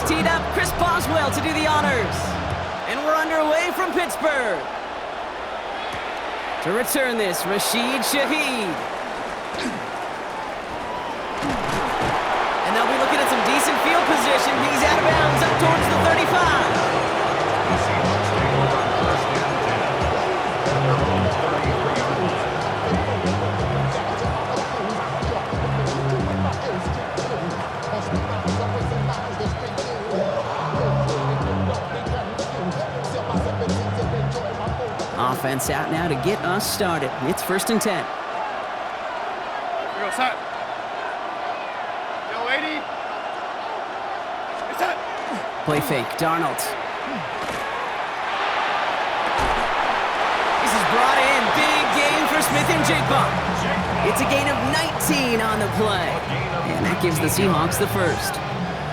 teed up Chris Boswell to do the honors. And we're underway from Pittsburgh. To return this, Rashid Shaheed. And they'll be looking at some decent field position. He's out of bounds up towards the 35. Offense out now to get us started. It's 1st and 10. Yo, set. Yo, 80. It's set. Play fake, Darnold. This is brought in. Big gain for Smith and Jigba. It's a gain of 19 on the play. And that gives the Seahawks the first.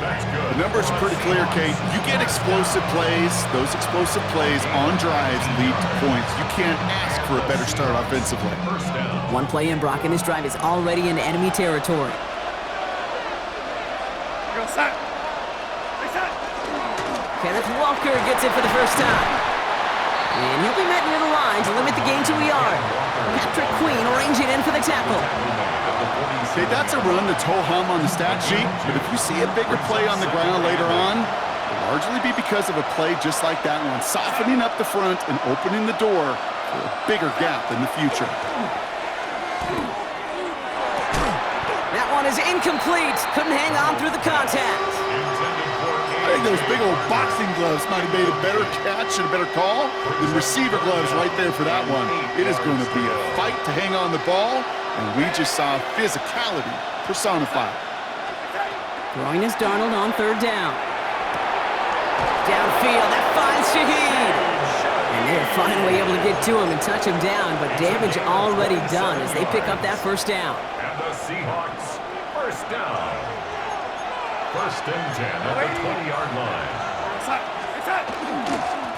The numbers are pretty clear, Kate. You get explosive plays. Those explosive plays on drives lead to points. You can't ask for a better start offensively. One play in, Brock, and this drive is already in enemy territory. Yo, set. Hey, set. Kenneth Walker gets it for the first time. And he'll be met near the line to limit the gain to a yard. Patrick Queen arranging in for the tackle. Okay, that's a run that's ho-hum on the stat sheet, but if you see a bigger play on the ground later on, it'll largely be because of a play just like that one, softening up the front and opening the door for a bigger gap in the future. That one is incomplete. Couldn't hang on through the contact. I think those big old boxing gloves might have made a better catch and a better call than receiver gloves right there for that one. It is going to be a fight to hang on the ball, and we just saw physicality personified. Throwing is Darnold on 3rd down. Downfield, that finds Shaheed. And they're finally able to get to him and touch him down, but damage already done as they pick up that 1st down. And the Seahawks, 1st down. 1st and 10 at the 20-yard line.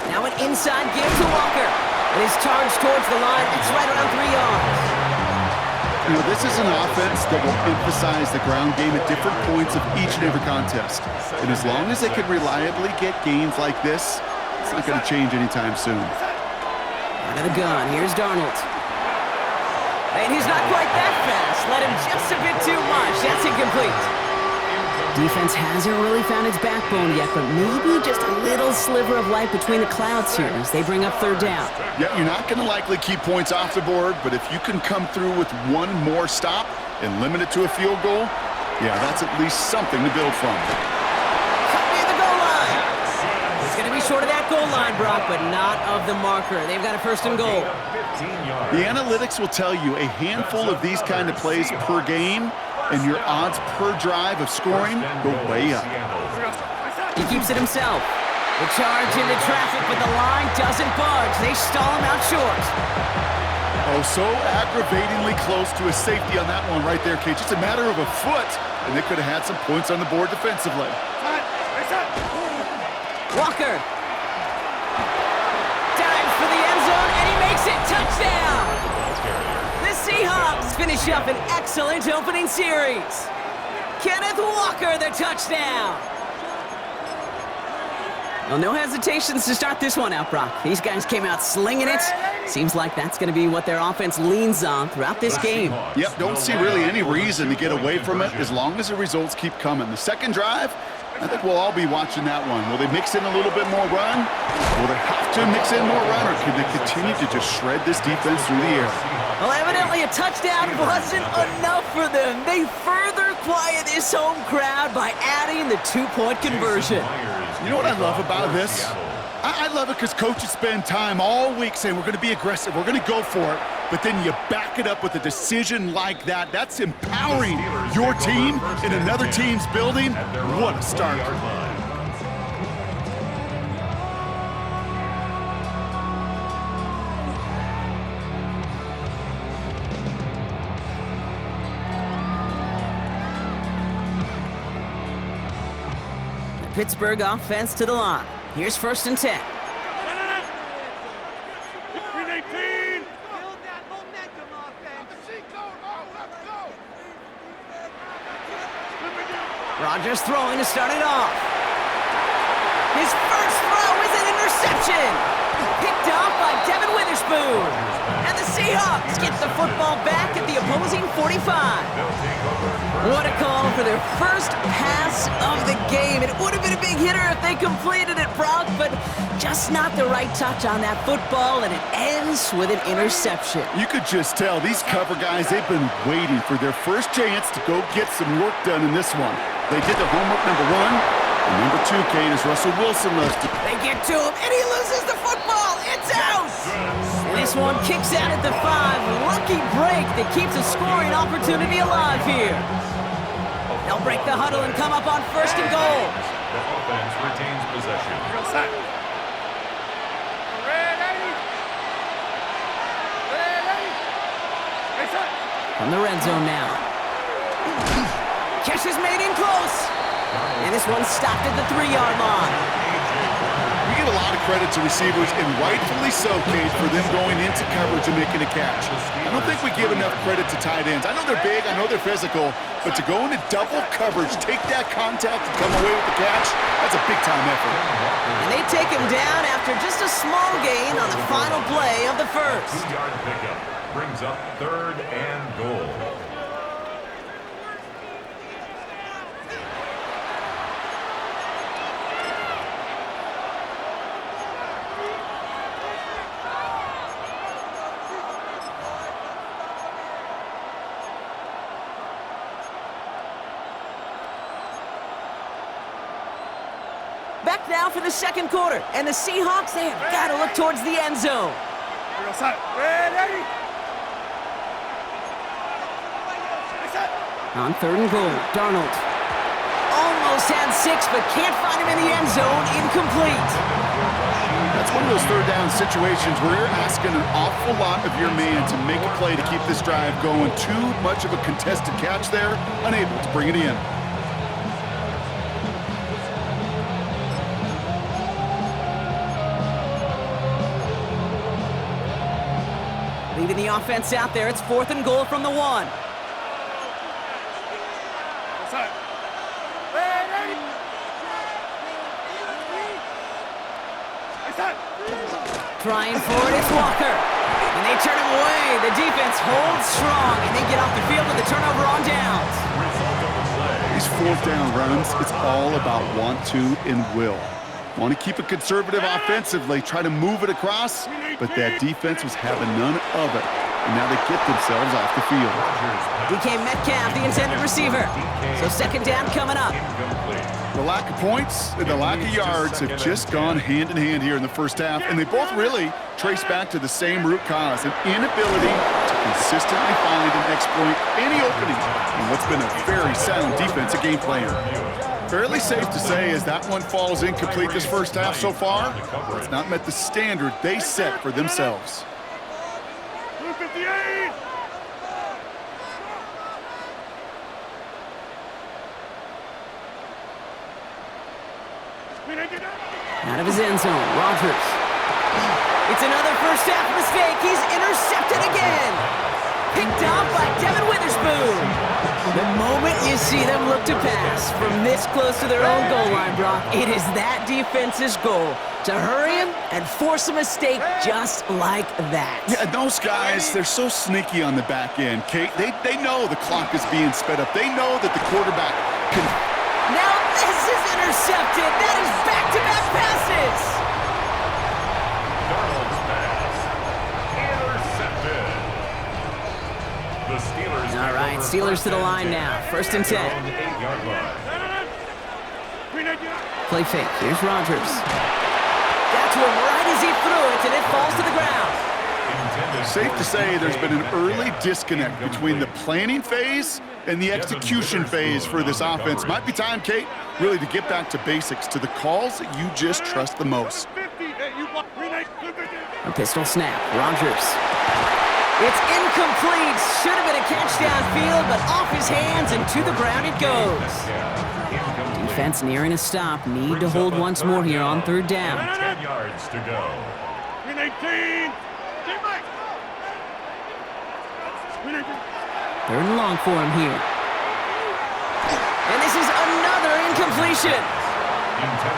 Now an inside give to Walker. And his charge towards the line, it's right around 3 yards. You know, this is an offense that will emphasize the ground game at different points of each and every contest. And as long as they can reliably get gains like this, it's not going to change anytime soon. Out of the gun, here's Darnold. And he's not quite that fast. Let him just a bit too much. That's incomplete. Defense hasn't really found its backbone yet, but maybe just a little sliver of light between the clouds here as they bring up 3rd down. Yeah, you're not going to likely keep points off the board, but if you can come through with one more stop and limit it to a field goal, yeah, that's at least something to build from. Cut near the goal line. He's going to be short of that goal line, Brock, but not of the marker. They've got a 1st and goal. The analytics will tell you a handful of these kind of plays per game, and your odds per drive of scoring go way up. He keeps it himself. The charge into traffic, but the line doesn't budge. They stall him out short. Oh, so aggravatingly close to a safety on that one right there, Kate. Just a matter of a foot, and they could have had some points on the board defensively. Walker. Dives for the end zone, and he makes it. Touchdown! The Seahawks finish up an excellent opening series. Kenneth Walker, the touchdown. Well, no hesitations to start this one out, Brock. These guys came out slinging it. Seems like that's going to be what their offense leans on throughout this game. Yep, don't see really any reason to get away from it as long as the results keep coming. The second drive, I think we'll all be watching that one. Will they mix in a little bit more run? Will they have to mix in more run, or can they continue to just shred this defense through the air? Well, evidently a touchdown wasn't enough for them. They further quiet this home crowd by adding the 2-point conversion. You know what I love about this? I love it because coaches spend time all week saying we're going to be aggressive, we're going to go for it, but then you back it up with a decision like that. That's empowering your team in another team's building. What a start. Pittsburgh offense to the line. Here's 1st and 10. Rodgers throwing to start it off. His first throw is an interception. Picked off by Devin Witherspoon. And the Seahawks get the football back at the opposing 45. What a call for their first pass of the game. It would have been a big hitter if they completed it, Brock, but just not the right touch on that football, and it ends with an interception. You could just tell these cover guys, they've been waiting for their first chance to go get some work done in this one. They did their homework, number one. And number two, Kane, is Russell Wilson loves to. They get to him, and he loses the football. It's out! And this one kicks out at the 5. Lucky break that keeps a scoring opportunity alive here. They'll break the huddle and come up on first and goal. The offense retains possession. You're set. Ready. Ready. Hey, set. From the red zone now. Catch is made in close. And this one's stopped at the 3-yard line. We give a lot of credit to receivers, and rightfully so, Kate, for them going into coverage and making a catch. I don't think we give enough credit to tight ends. I know they're big, I know they're physical, but to go into double coverage, take that contact, and come away with the catch, that's a big-time effort. And they take him down after just a small gain on the final play of the first. 2-yard pickup brings up 3rd and goal. Back now for the second quarter, and the Seahawks, they have got to look towards the end zone. You're set. Ready. Hey, set. On 3rd and goal, Darnold. Almost had 6, but can't find him in the end zone. Incomplete. That's one of those third down situations where you're asking an awful lot of your man to make a play to keep this drive going. Too much of a contested catch there, unable to bring it in. Leaving the offense out there, it's 4th and goal from the 1. You're set. Ready. Hey, set. Trying for it, it's Walker. And they turn him away. The defense holds strong, and they get off the field with a turnover on downs. These 4th down runs, it's all about want to and will. Want to keep it conservative offensively, try to move it across, but that defense was having none of it. And now they get themselves off the field. DK Metcalf, the intended receiver. So 2nd down coming up. The lack of points and the lack of yards have just gone hand in hand here in the first half, and they both really trace back to the same root cause, an inability to consistently find and exploit any opening in what's been a very sound defensive game plan. Fairly safe to say as that one falls incomplete this first half so far, it's not met the standard they set for themselves. 258. Out of his end zone, Rodgers. It's another first half mistake. He's intercepted again. Picked off by Devin Witherspoon. The moment you see them look to pass from this close to their own goal line, Brock, it is that defense's goal to hurry him and force a mistake just like that. Yeah, those guys, they're so sneaky on the back end, Kate. They know the clock is being sped up. They know that the quarterback can... Now this is intercepted. That is back-to-back passes. Darnold's pass. Intercepted. The Steelers. All right, Steelers to the line now. 1st and 10. 8-yard line. Play fake. Here's Rodgers. Got to him right as he threw it, and it falls to the ground. Safe to say there's been an early disconnect between the planning phase and the execution phase for this offense. Might be time, Kate, really to get back to basics, to the calls that you just trust the most. A pistol snap. Rodgers. It's incomplete. Should have been a catch downfield, but off his hands and to the ground it goes. Defense nearing a stop. Need to hold once more here on 3rd down. 10 yards to go. 18. 3rd and long for him here. And this is another incompletion.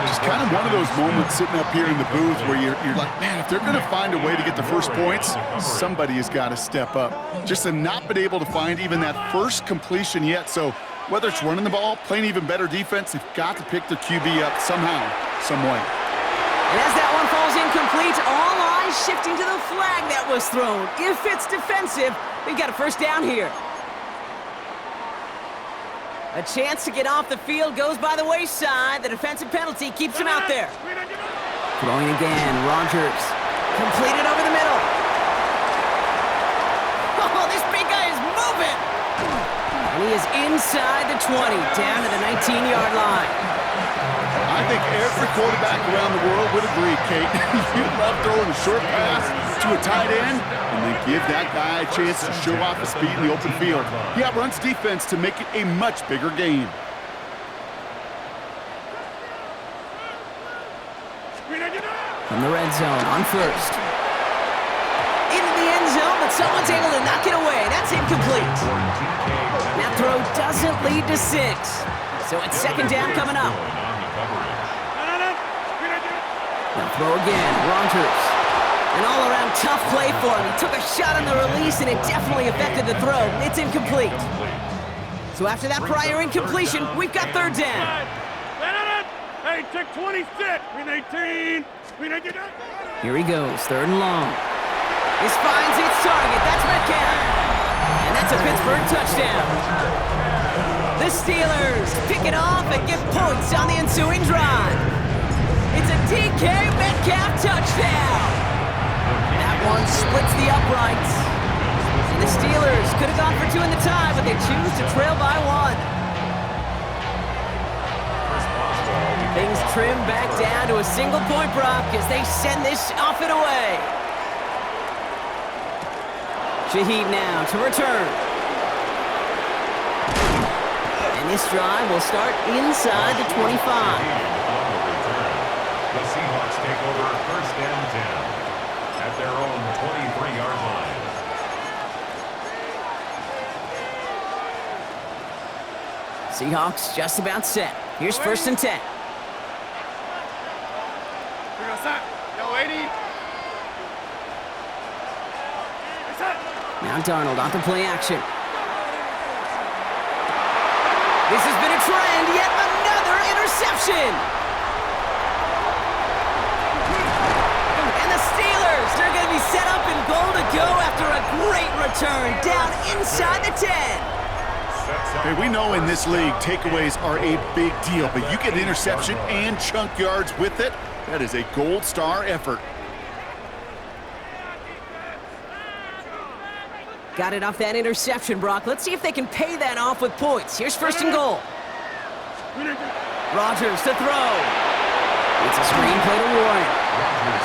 It's kind of one of those moments sitting up here in the booth where you're like, man, if they're going to find a way to get the first points, somebody has got to step up. Just to not been able to find even that first completion yet. So whether it's running the ball, playing even better defense, they've got to pick their QB up somehow, some way. And as that one falls incomplete, all eyes shifting to the flag that was thrown. If it's defensive, we've got a first down here. A chance to get off the field goes by the wayside. The defensive penalty keeps him out there. Throwing again, Rodgers. Completed over the middle. Oh, this big guy is moving. And he is inside the 20, down to the 19-yard line. I think every quarterback around the world would agree, Kate. You love throwing a short pass to a tight end and then give that guy a chance to show off his speed in the open field. He outruns defense to make it a much bigger game. From the red zone on first. Into the end zone, but someone's able to knock it away. That's incomplete. That throw doesn't lead to 6. So it's second down coming up. Now throw again, Rodgers. An all-around tough play for him. He took a shot on the release, and it definitely affected the throw. It's incomplete. So after that prior incompletion, we've got third down. Hey, check 26. Win 18. Here he goes, third and long. This finds its target. That's Metcalf. And that's a Pittsburgh touchdown. The Steelers pick it off and get points on the ensuing drive. It's a DK Metcalf touchdown. That one splits the uprights. And the Steelers could have gone for 2 in the tie, but they choose to trail by 1. Things trim back down to a single point, Brock, as they send this off and away. Shaheed now to return. And this drive will start inside the 25. The Seahawks take over first and 10 at their own 23-yard line. Seahawks just about set. Here's first and 10. Now Darnold on to play action. This has been a trend, yet another interception. And the Steelers, they're going to be set up in goal to go after a great return down inside the 10. Hey, we know in this league, takeaways are a big deal, but you get an interception and chunk yards with it. That is a gold star effort. Got it off that interception, Brock. Let's see if they can pay that off with points. Here's first and goal. Rodgers to throw. It's a screenplay to Warren.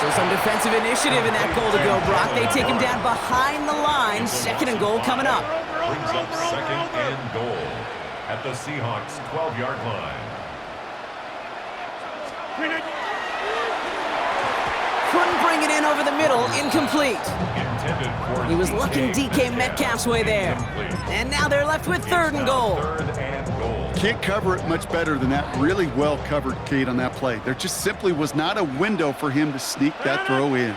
So some defensive initiative in that goal to go, Brock. They take him down behind the line. Second and goal coming up. Brings up second and goal at the Seahawks' 12-yard line. Couldn't bring it in over the middle. Incomplete. He was looking DK Metcalf's way there. And now they're left with third and goal. Can't cover it much better than that. Really well covered, Kate, on that play. There just simply was not a window for him to sneak that throw in.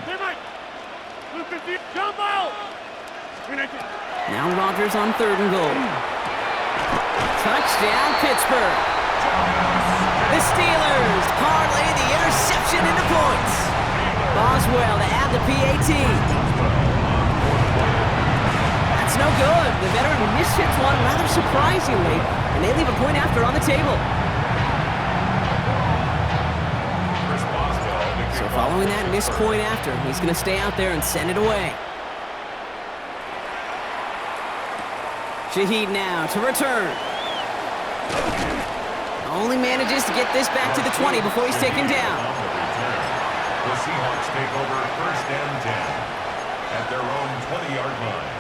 Now Rodgers on third and goal. Touchdown, Pittsburgh. The Steelers parlay the interception into points. Boswell to add the PAT. That's no good. The veteran mishits one rather surprisingly, and they leave a point after on the table. So following that missed point after, he's going to stay out there and send it away. Shaheed now to return. Only manages to get this back to the 20 before he's taken down. The Seahawks take over first and 10 at their own 20-yard line.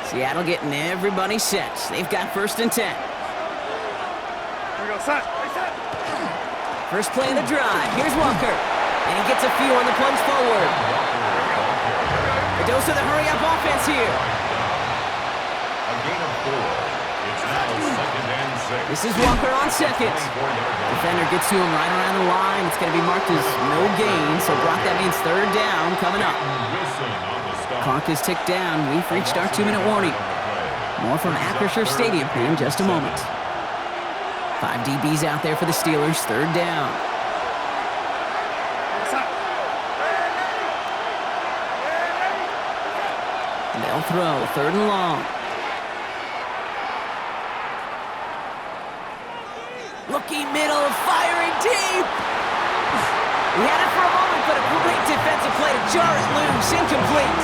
Seattle getting everybody set. They've got first and 10. Here we go, set. First play of the drive. Here's Walker. And he gets a few on the plunge forward. A dose of the hurry-up offense here. A gain of 4. It's now second and 6. This is Walker on second. Defender gets to him right around the line. It's going to be marked as no gain, so Brock, that means third down coming up. Clock is ticked down. We've reached our 2-minute warning. More from Acrisure Stadium in just a moment. 5 DBs out there for the Steelers, third down. They'll throw, third and long. Looking middle, firing deep. He had it for a moment, but a great defensive play to jar it loose, incomplete.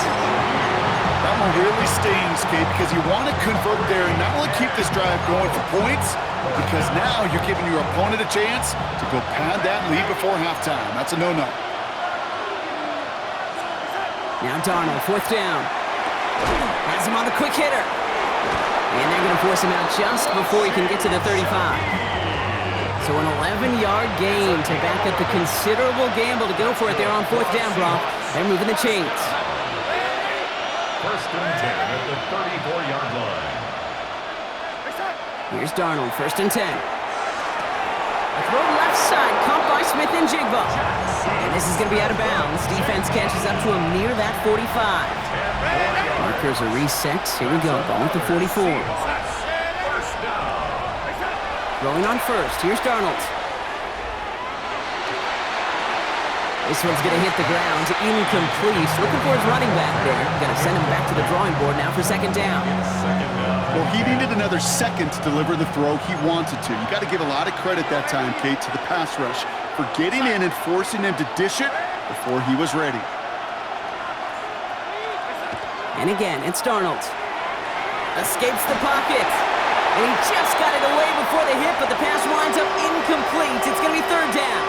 That one really stings, Kate, because you want to convert there and not only keep this drive going for points, because now you're giving your opponent a chance to go pad that lead before halftime. That's a no-no. Now Darnold, fourth down. Has him on the quick hitter. And they're going to force him out just before he can get to the 35. So an 11-yard gain to back up the considerable gamble to go for it there on fourth down, Brock. They're moving the chains. First and 10 at the 34-yard line. Here's Darnold, first and 10. A throw left side, caught by Smith and Jigba. And this is going to be out of bounds. Defense catches up to him near that 45. Markers are reset. Here we go, ball at the 44. Rolling on first, here's Darnold. This one's going to hit the ground, incomplete. Looking for his running back there. Going to send him back to the drawing board now for second down. Well, he needed another second to deliver the throw he wanted to. You got to give a lot of credit that time, Kate, to the pass rush for getting in and forcing him to dish it before he was ready. And again, it's Darnold. Escapes the pocket. And he just got it away before the hit, but the pass winds up incomplete. It's going to be third down.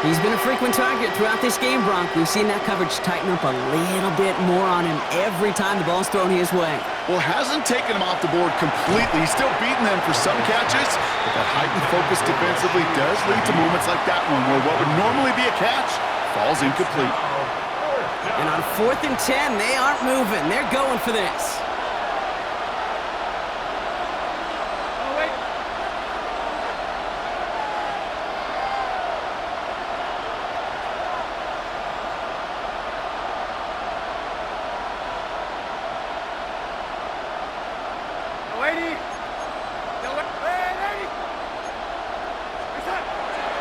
He's been a frequent target throughout this game, Bronk. We've seen that coverage tighten up a little bit more on him every time the ball's thrown his way. Well, hasn't taken him off the board completely. He's still beating them for some catches, but that heightened focus defensively does lead to moments like that one where what would normally be a catch falls incomplete. And on fourth and 10, they aren't moving. They're going for this.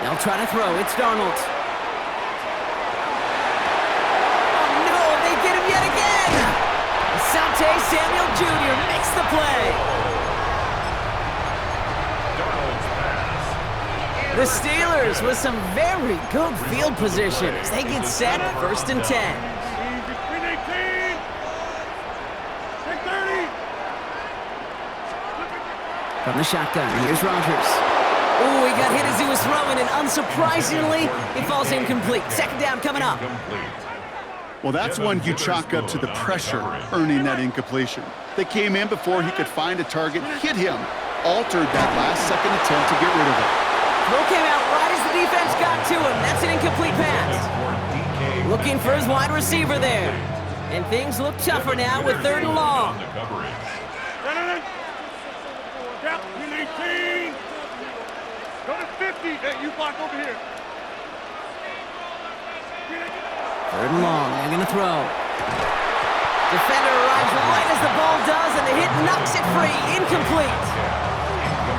They'll try to throw. It's Darnold. Oh, no, they get him yet again. Asante Samuel Jr. makes the play. The Steelers with some very good field position as they get set, first and 10. From the shotgun, here's Rodgers. Oh, he got hit as he was throwing, and unsurprisingly, it falls incomplete. Second down coming up. Well, that's one you chalk up to the pressure earning that incompletion. They came in before he could find a target, hit him, altered that last-second attempt to get rid of it. Throw came out right as the defense got to him. That's an incomplete pass. Looking for his wide receiver there. And things look tougher now with third and long. Down, 18. Go to 50. Hey, you block over here. Third and long. They're going to throw. Defender arrives right as the ball does, and the hit knocks it free. Incomplete.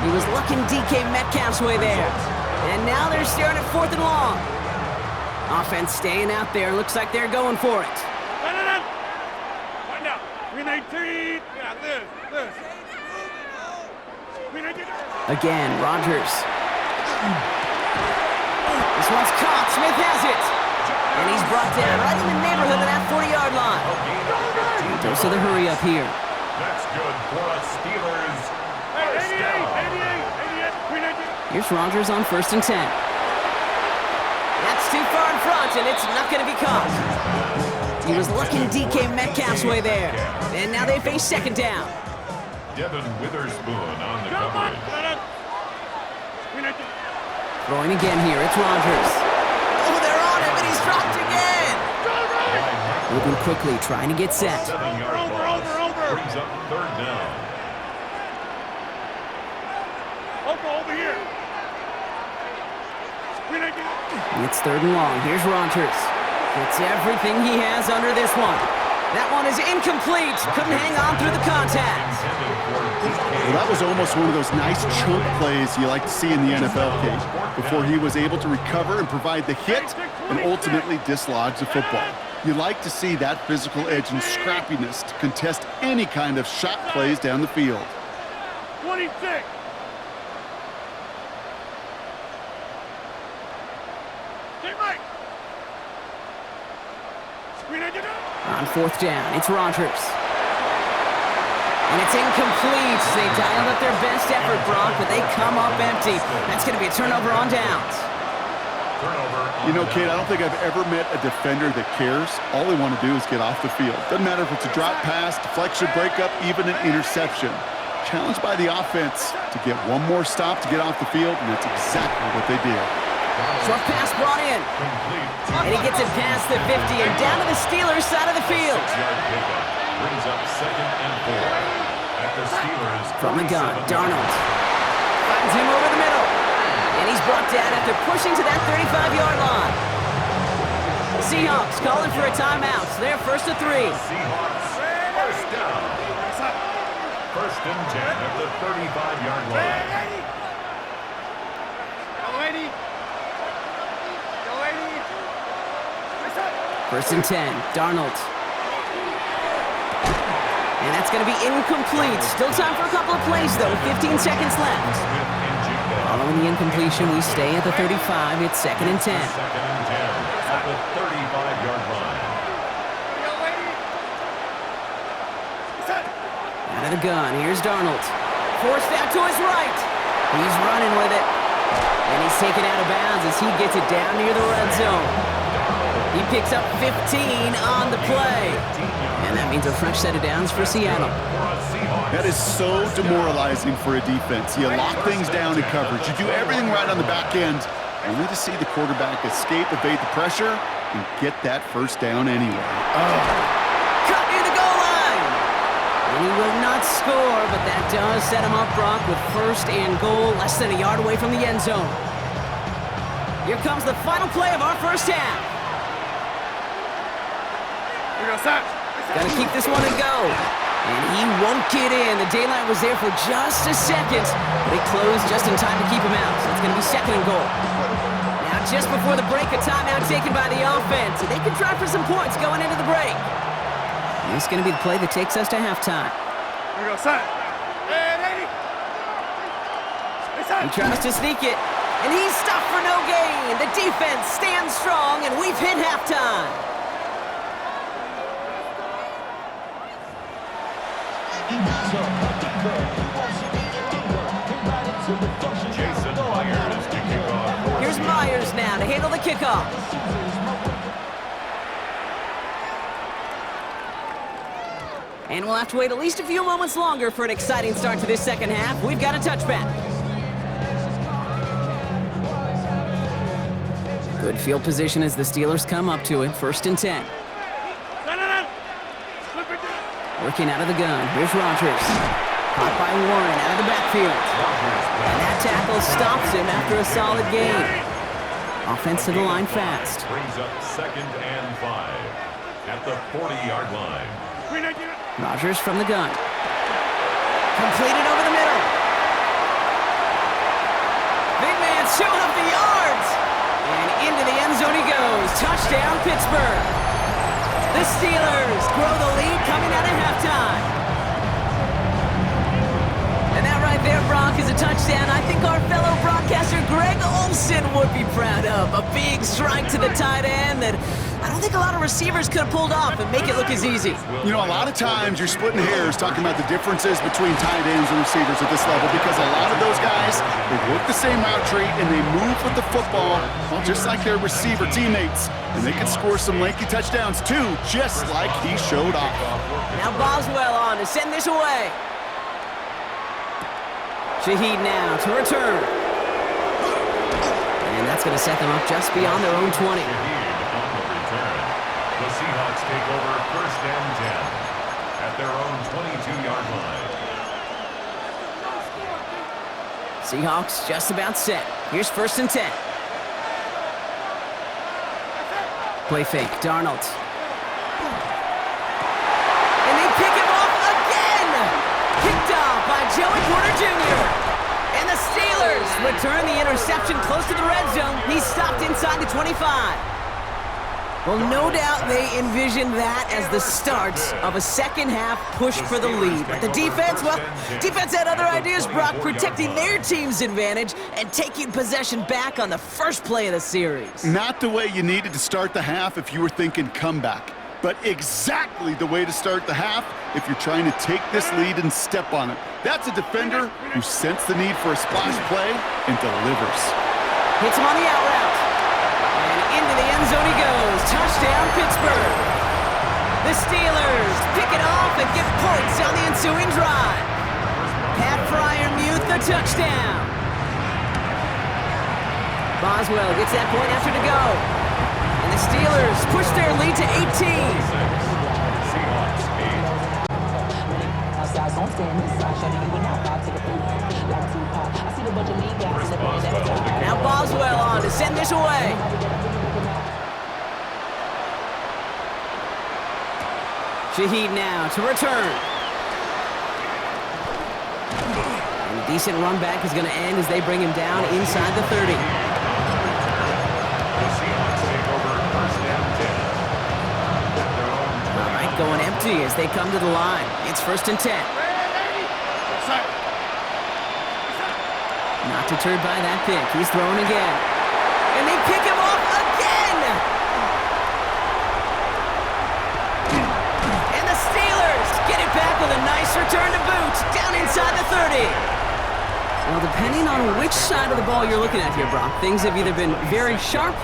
He was looking DK Metcalf's way there. And now they're staring at fourth and long. Offense staying out there. Looks like they're going for it. Right now. 18. Yeah, this. Again, Rodgers. This one's caught. Smith has it. And he's brought down right in the neighborhood of that 40-yard line. Dose of the hurry up here. That's good for us Steelers. First down. 88. Here's Rodgers on first and 10. That's too far in front, and it's not going to be caught. He was looking DK Metcalf's way there. And now they face second down. Devin Witherspoon on the coverage. Throwing again here, it's Rodgers. Oh, they're on him, and he's dropped again. Moving quickly, trying to get set. 7-yard loss brings up third down. over here. Screen again. It's 3rd and long. Here's Rodgers. Gets everything he has under this one. That one is incomplete. Couldn't hang on through the contact. Well, that was almost one of those nice chunk plays you like to see in the NFL, Kate, before he was able to recover and provide the hit and ultimately dislodge the football. You like to see that physical edge and scrappiness to contest any kind of shot plays down the field. 26. Get right. Screen again. On 4th down, it's Rodgers. And it's incomplete. They dialed up their best effort, Brock, but they come up empty. That's going to be a turnover on downs. You know, Kate, I don't think I've ever met a defender that cares. All they want to do is get off the field. Doesn't matter if it's a drop pass, deflection, breakup, even an interception. Challenged by the offense to get one more stop to get off the field, and that's exactly what they did. Short pass brought in. And he gets it past the 50 and down to the Steelers' side of the field. Brings up 2nd and 4. At the Steelers. From the gun, Darnold finds him over the middle. And he's brought down after pushing to that 35-yard line. Seahawks calling for a timeout. So they're 1st and 3. Seahawks. 1st down. 1st and 10 at the 35-yard line. Go, lady. 1st and 10, Darnold. And that's going to be incomplete. Still time for a couple of plays, though. 15 seconds left. Following the incompletion, we stay at the 35. It's 2nd and 10. 2nd and 10 at the 35-yard line. Out of the gun, here's Darnold. Forced out to his right. He's running with it. And he's taken out of bounds as he gets it down near the red zone. He picks up 15 on the play. And that means a fresh set of downs for Seattle. That is so demoralizing for a defense. You lock things down in coverage. You do everything right on the back end, only to see the quarterback escape, evade the pressure, and get that 1st down anyway. Cut near the goal line. And he will not score, but that does set him up, Brock, with 1st and goal, less than a yard away from the end zone. Here comes the final play of our 1st half. Gotta keep this one and go. And he won't get in. The daylight was there for just a second, but it closed just in time to keep him out. So it's gonna be 2nd and goal. Now, just before the break, a timeout taken by the offense. They can try for some points going into the break. And this is gonna be the play that takes us to halftime. He tries to sneak it, and he's stopped for no gain. The defense stands strong, and we've hit halftime. Jason Myers to kick off. Here's Myers now to handle the kickoff. And we'll have to wait at least a few moments longer for an exciting start to this 2nd half. We've got a touchback. Good field position as the Steelers come up to it. 1st and 10. Working out of the gun. Here's Rodgers. Caught by Warren out of the backfield. And that tackle stops him after a solid gain. Offense to the line fast. Brings up 2nd and 5 at the 40-yard line. Rodgers from the gun. Completed over the middle. Big man showing up the yards. And into the end zone he goes. Touchdown, Pittsburgh. The Steelers grow the lead coming out of halftime. And that right there, Brock, is a touchdown I think our fellow broadcaster Greg Olsen would be proud of. A big strike to the tight end that I don't think a lot of receivers could have pulled off and make it look as easy. You know, a lot of times you're splitting hairs talking about the differences between tight ends and receivers at this level because a lot of those guys, they work the same route tree and they move with the football, well, just like their receiver teammates. And they can score some lengthy touchdowns too, just like he showed off. Now Boswell on to send this away. Shaheed now to return. And that's going to set them up just beyond their own 20. On the return. The Seahawks take over 1st and 10 at their own 22-yard line. Seahawks just about set. Here's 1st and 10. Play fake, Darnold. And they pick him off again! Picked off by Joey Porter Jr. And the Steelers return the interception close to the red zone. He's stopped inside the 25. Well, no doubt they envisioned that as the start of a second-half push for the lead. But the defense, well, defense had other ideas, Brock, protecting their team's advantage and taking possession back on the first play of the series. Not the way you needed to start the half if you were thinking comeback, but exactly the way to start the half if you're trying to take this lead and step on it. That's a defender who sensed the need for a splash play and delivers. Hits him on the out route. Into the end zone he goes. Touchdown, Pittsburgh. The Steelers pick it off and get points on the ensuing drive. Pat Freiermuth, the touchdown. Boswell gets that point after to go. And the Steelers push their lead to 18. Now Boswell on to send this away. Shaheed now to return. And a decent run back is going to end as they bring him down inside the 30. All right, going empty as they come to the line. It's 1st and 10. Not deterred by that pick. He's throwing again. And they pick him off again! And the Steelers get it back with a nice return to boot down inside the 30. Well, depending on which side of the ball you're looking at here, Brock, things have either been very sharp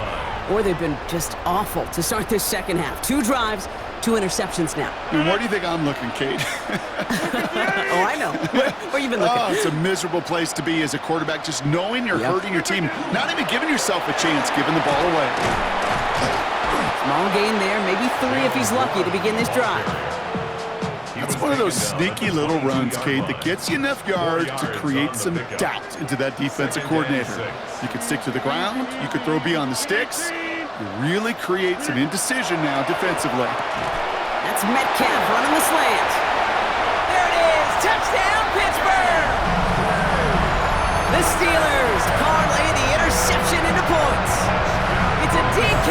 or they've been just awful to start this second half. 2 drives, 2 interceptions now. And where do you think I'm looking, Kate? Oh, I know. Where you been looking? Oh, it's a miserable place to be as a quarterback, just knowing you're hurting your team, not even giving yourself a chance, giving the ball away. Small gain there, maybe 3 if he's lucky to begin this drive. That's one of those sneaky little runs, Kate, that gets you enough yards to create some doubt into that defensive coordinator. You could stick to the ground, you could throw beyond the sticks. You really create some indecision now defensively. That's Metcalf running the slant. There it is, touchdown Pittsburgh! The Steelers parlay the interception into points. It's a DK